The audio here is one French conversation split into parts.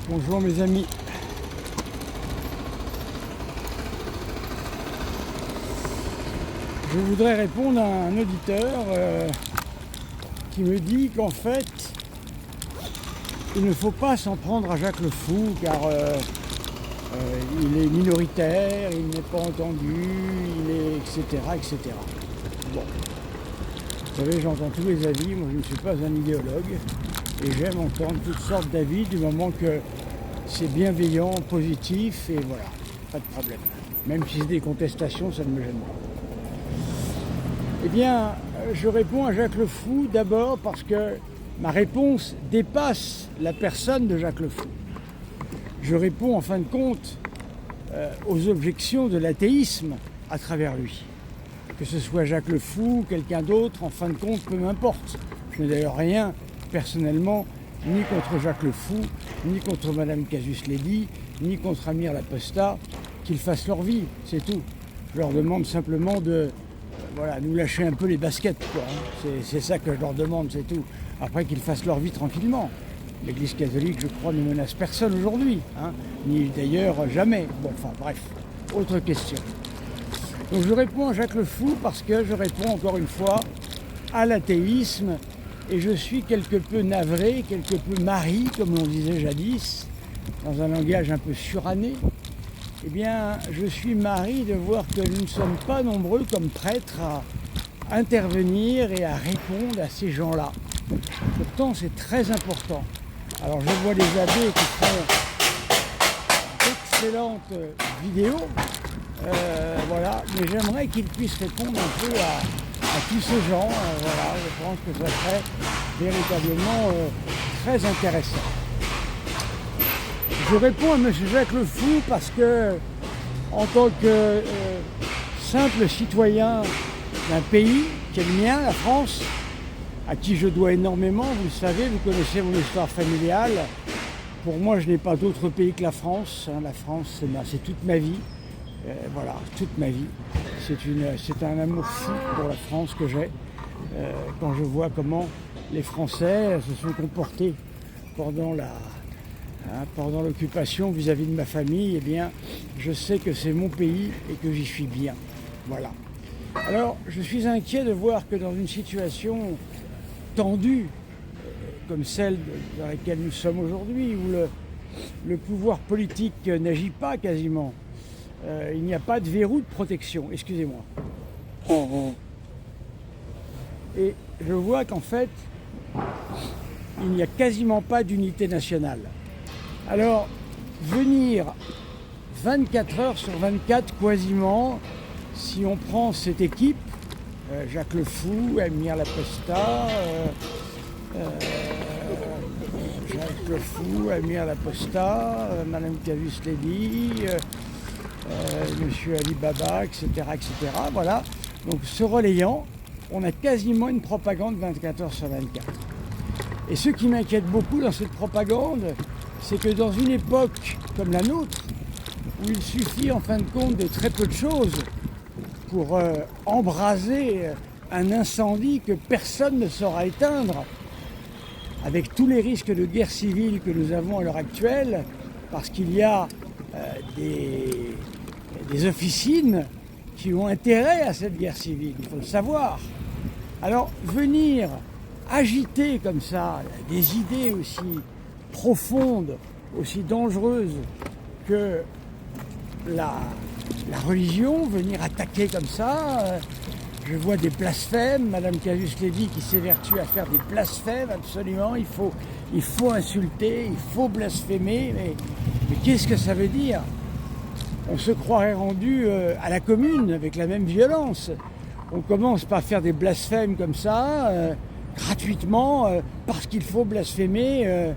Bonjour mes amis. Je voudrais répondre à un auditeur qui me dit qu'en fait, il ne faut pas s'en prendre à Jacques le Fou car il est minoritaire, il n'est pas entendu, il est etc. etc. Bon, vous savez, j'entends tous les avis, moi je ne suis pas un idéologue et j'aime entendre toutes sortes d'avis du moment que c'est bienveillant, positif et voilà, pas de problème. Même si c'est des contestations, ça ne me gêne pas. Eh bien, je réponds à Jacques le Fou d'abord parce que ma réponse dépasse la personne de Jacques le Fou. Je réponds en fin de compte aux objections de l'athéisme à travers lui. Que ce soit Jacques le Fou ou quelqu'un d'autre, en fin de compte, peu m'importe. Je n'ai d'ailleurs rien personnellement ni contre Jacques le Fou, ni contre Madame Casus Lady, ni contre Amir Laposta, qu'ils fassent leur vie, c'est tout. Je leur demande simplement de nous lâcher un peu les baskets, quoi. C'est ça que je leur demande, c'est tout. Après qu'ils fassent leur vie tranquillement. L'Église catholique, je crois, ne menace personne aujourd'hui, ni d'ailleurs jamais. Bon, enfin bref, autre question. Donc je réponds à Jacques le Fou parce que je réponds encore une fois à l'athéisme et je suis quelque peu navré, quelque peu mari, comme on disait jadis, dans un langage un peu suranné. Eh bien, je suis mari de voir que nous ne sommes pas nombreux comme prêtres à intervenir et à répondre à ces gens-là. Pourtant, c'est très important. Alors, je vois des abbés qui font d'excellentes vidéos, mais j'aimerais qu'ils puissent répondre un peu à tous ces gens. Je pense que ça serait véritablement très intéressant. Je réponds à M. Jacques le Fou parce que, en tant que simple citoyen d'un pays qui est le mien, la France, à qui je dois énormément, vous le savez, vous connaissez mon histoire familiale. Pour moi, je n'ai pas d'autre pays que la France. La France, c'est toute ma vie. Toute ma vie. C'est un amour fou pour la France que j'ai. Quand je vois comment les Français se sont comportés pendant l'occupation vis-à-vis de ma famille, eh bien, je sais que c'est mon pays et que j'y suis bien. Voilà. Alors, je suis inquiet de voir que dans une situation tendue, comme celle dans laquelle nous sommes aujourd'hui, où le pouvoir politique n'agit pas quasiment, il n'y a pas de verrou de protection, excusez-moi. Et je vois qu'en fait, il n'y a quasiment pas d'unité nationale. Alors, venir 24 heures sur 24 quasiment, si on prend cette équipe, Jacques le Fou, Amir Laposta, Madame Casus Lady, Monsieur Ali Baba, etc., etc. Voilà. Donc, se relayant, on a quasiment une propagande 24 heures sur 24. Et ce qui m'inquiète beaucoup dans cette propagande, c'est que dans une époque comme la nôtre, où il suffit en fin de compte de très peu de choses pour embraser un incendie que personne ne saura éteindre, avec tous les risques de guerre civile que nous avons à l'heure actuelle, parce qu'il y a des officines qui ont intérêt à cette guerre civile, il faut le savoir. Alors venir agiter comme ça des idées aussi profondes, aussi dangereuses que la religion, venir attaquer comme ça, je vois des blasphèmes, Madame Casus Lady qui s'évertue à faire des blasphèmes, absolument, il faut insulter, il faut blasphémer, mais qu'est-ce que ça veut dire? On se croirait rendu à la commune avec la même violence. On commence par faire des blasphèmes comme ça, gratuitement, parce qu'il faut blasphémer.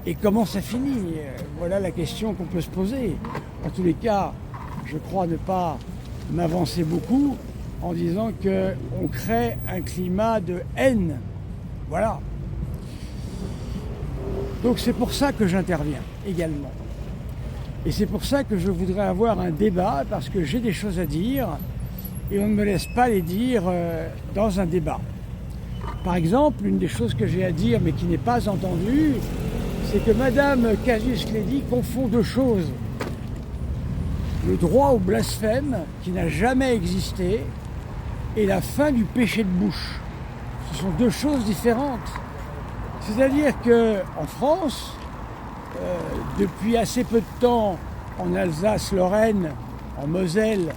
Et comment ça finit? Voilà la question qu'on peut se poser. En tous les cas, je crois ne pas m'avancer beaucoup en disant qu'on crée un climat de haine. Voilà. Donc c'est pour ça que j'interviens également. Et c'est pour ça que je voudrais avoir un débat, parce que j'ai des choses à dire et on ne me laisse pas les dire dans un débat. Par exemple, une des choses que j'ai à dire mais qui n'est pas entendue, c'est que Madame Casus-Clary confond deux choses. Le droit au blasphème, qui n'a jamais existé, et la fin du péché de bouche. Ce sont deux choses différentes. C'est-à-dire qu'en France, depuis assez peu de temps, en Alsace-Lorraine, en Moselle,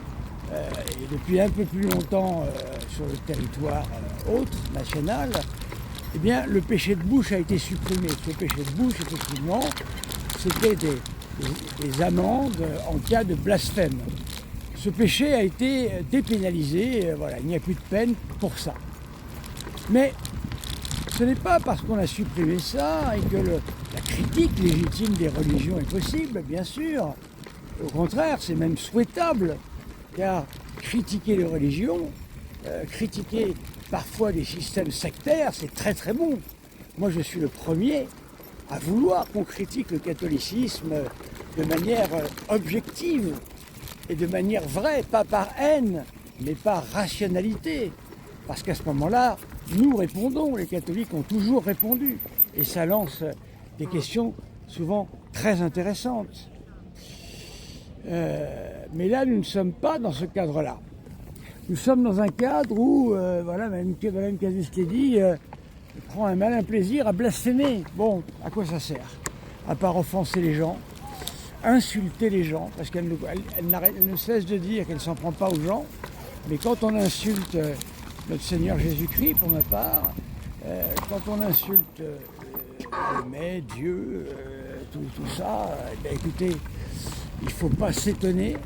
et depuis un peu plus longtemps sur le territoire autre, national, eh bien, le péché de bouche a été supprimé. Ce péché de bouche, effectivement, c'était des amendes en cas de blasphème. Ce péché a été dépénalisé, voilà, il n'y a plus de peine pour ça. Mais ce n'est pas parce qu'on a supprimé ça et que la critique légitime des religions est possible, bien sûr. Au contraire, c'est même souhaitable, car critiquer les religions, critiquer parfois des systèmes sectaires, c'est très très bon. Moi, je suis le premier à vouloir qu'on critique le catholicisme de manière objective et de manière vraie, pas par haine, mais par rationalité. Parce qu'à ce moment-là, nous répondons, les catholiques ont toujours répondu. Et ça lance des questions souvent très intéressantes. Mais là, nous ne sommes pas dans ce cadre-là. Nous sommes dans un cadre où, voilà, Mme Casus-Clary prend un malin plaisir à blasphémer. Bon, à quoi ça sert? À part offenser les gens, insulter les gens, parce qu'elle ne cesse de dire qu'elle ne s'en prend pas aux gens. Mais quand on insulte notre Seigneur Jésus-Christ, pour ma part, quand on insulte mais Dieu, tout ça, ben écoutez, il ne faut pas s'étonner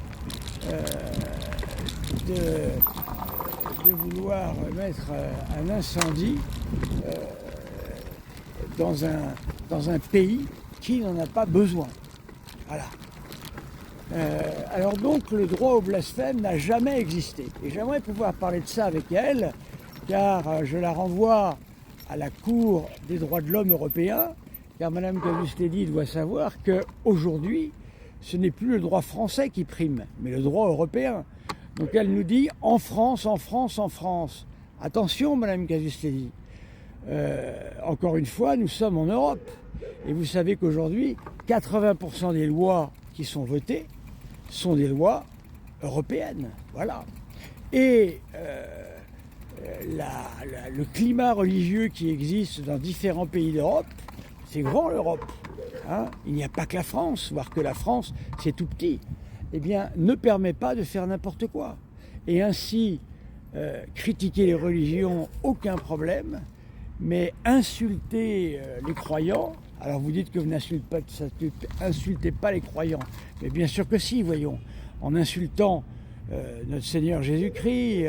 de vouloir mettre un incendie dans un pays qui n'en a pas besoin. Voilà. Alors donc, le droit au blasphème n'a jamais existé. Et j'aimerais pouvoir parler de ça avec elle, car je la renvoie à la Cour des droits de l'homme européen, car Mme Casus-Clary doit savoir qu'aujourd'hui, ce n'est plus le droit français qui prime, mais le droit européen. Donc elle nous dit « en France, en France, en France ». Attention, Mme Casus-Clary. Encore une fois, nous sommes en Europe. Et vous savez qu'aujourd'hui, 80% des lois qui sont votées sont des lois européennes. Voilà. Et le climat religieux qui existe dans différents pays d'Europe, c'est grand l'Europe. Hein, il n'y a pas que la France, voire que la France, c'est tout petit. Eh bien, ne permet pas de faire n'importe quoi. Et ainsi, critiquer les religions, aucun problème, mais insulter les croyants, alors vous dites que vous n'insultez pas les croyants, mais bien sûr que si, voyons, en insultant notre Seigneur Jésus-Christ,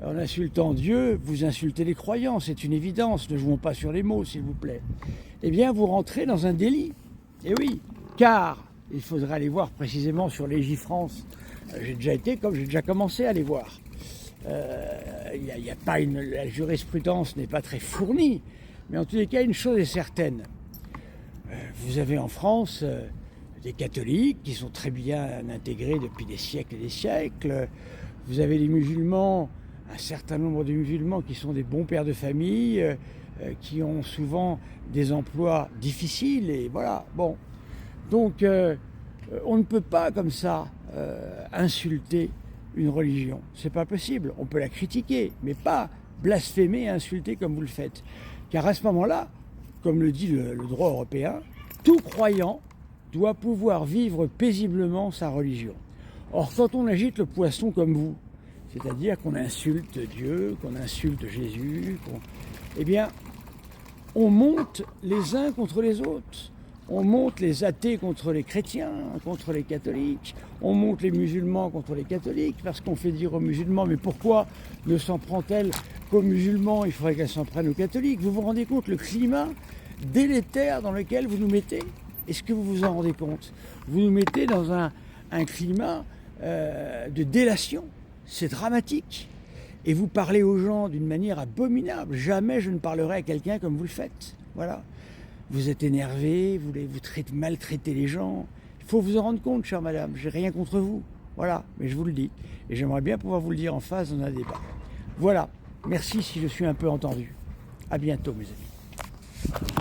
en insultant Dieu, vous insultez les croyants, c'est une évidence, ne jouons pas sur les mots, s'il vous plaît. Eh bien, vous rentrez dans un délit. Et oui, car il faudrait aller voir précisément sur Légifrance. J'ai déjà été, comme j'ai déjà commencé à les voir. Y a pas la jurisprudence n'est pas très fournie, mais en tous les cas, une chose est certaine. Vous avez en France des catholiques qui sont très bien intégrés depuis des siècles et des siècles. Vous avez les musulmans, un certain nombre de musulmans qui sont des bons pères de famille, qui ont souvent des emplois difficiles, et voilà. Bon, donc on ne peut pas comme ça insulter une religion. C'est pas possible. On peut la critiquer, mais pas blasphémer et insulter comme vous le faites. Car à ce moment-là, comme le dit le droit européen, tout croyant doit pouvoir vivre paisiblement sa religion. Or, quand on agite le poisson comme vous, c'est-à-dire qu'on insulte Dieu, qu'on insulte Jésus, eh bien, on monte les uns contre les autres. On monte les athées contre les chrétiens, contre les catholiques. On monte les musulmans contre les catholiques, parce qu'on fait dire aux musulmans, mais pourquoi ne s'en prend-elle qu'aux musulmans? Il faudrait qu'elle s'en prenne aux catholiques. Vous vous rendez compte le climat délétère dans lequel vous nous mettez? Est-ce que vous vous en rendez compte? Vous nous mettez dans un climat de délation. C'est dramatique. Et vous parlez aux gens d'une manière abominable. Jamais je ne parlerai à quelqu'un comme vous le faites. Voilà. Vous êtes énervé, vous maltraitez les gens. Il faut vous en rendre compte, chère madame. J'ai rien contre vous. Voilà. Mais je vous le dis. Et j'aimerais bien pouvoir vous le dire en face dans un débat. Voilà. Merci si je suis un peu entendu. À bientôt, mes amis.